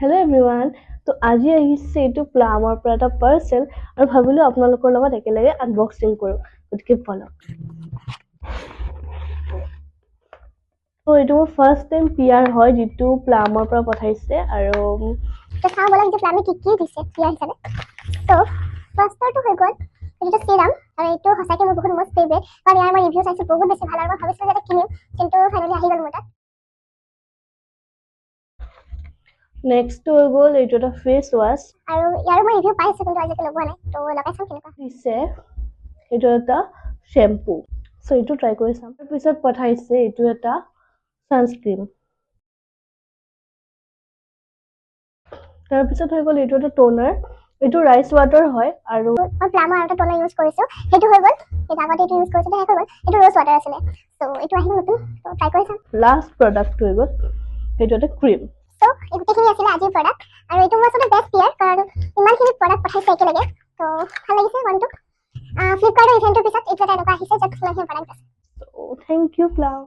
Hello' everyone. তো আজি আহিছে এইটো প্লামৰ পৰা এটা পাৰ্চেল আৰু ভাবিলোঁ আপোনালোকৰ লগত একেলগে আনবক্সিং কৰোঁ, গতিকে বলক। তো এইটো মোৰ ফাৰ্ষ্ট টাইম পিয়াৰ হয় যিটো প্লামৰ পৰা পঠাইছে আৰু চাওঁ বলক যে প্লামে কি দিছে পিয়াৰ হিচাপে। তো ফাৰ্ষ্টৰটো হৈ গ'ল এইটো চিৰাম, আৰু এইটো সঁচাকৈ মোৰ বহুত মষ্ট ফেভৰেট, কাৰণ ইয়াৰ মই ৰিভিউ চাইছোঁ বহুত বেছি ভাল, আৰু মই ভাবিছিলোঁ যে কিনিম, কিন্তু ফাইনেলি আহি গ'ল মোৰ তাত। নেক্সটটো হৈ গ'ল এইটো এটা ফেচ ৱাছ, আৰু ইয়াৰো মই ৰিভিউ পাইছোঁ কিন্তু আজিলৈকে লগোৱা নাই, তো লগাই চাম কেনেকুৱা দিছে। এইটো এটা শ্বেম্পু, চ' এইটো ট্ৰাই কৰি চাম। তাৰপিছত পঠাইছে এইটো এটা ছানস্ক্ৰীন। তাৰপিছত হৈ গ'ল এইটো এটা টোনাৰ, এইটো ৰাইচ ৱাটাৰ হয়। আৰু মই প্লামৰ আৰু এটা টোনাৰ ইউজ কৰিছোঁ, সেইটো হৈ গ'ল। সেইটো আগতে এইটো ইউজ কৰিছিলোঁ, শেষ হৈ গ'ল। এইটো ৰ'জ ৱাটাৰ আছিলে, চ' এইটো আহিব নতুন, তো ট্ৰাই কৰি চাম। লাষ্ট প্ৰডাক্ট হৈ গ'ল সেইটো এটা ক্ৰীম। চ' এই গোটেইখিনি আছিলে আজিৰ প্ৰডাক্ট, আৰু এইটো মোৰ আচলতে বেষ্ট পিয়াৰ, কাৰণ ইমানখিনি প্ৰডাক্ট পঠাইছে একেলগে, তো ভাল লাগিছে মনটো। ফ্লিপকাৰ্টৰ ইভেণ্টৰ পিছত এইটো এটা এনেকুৱা আহিছে য'ত ইমানখিনি প্ৰডাক্ট আছে। চ' থেংক ইউ প্লাম।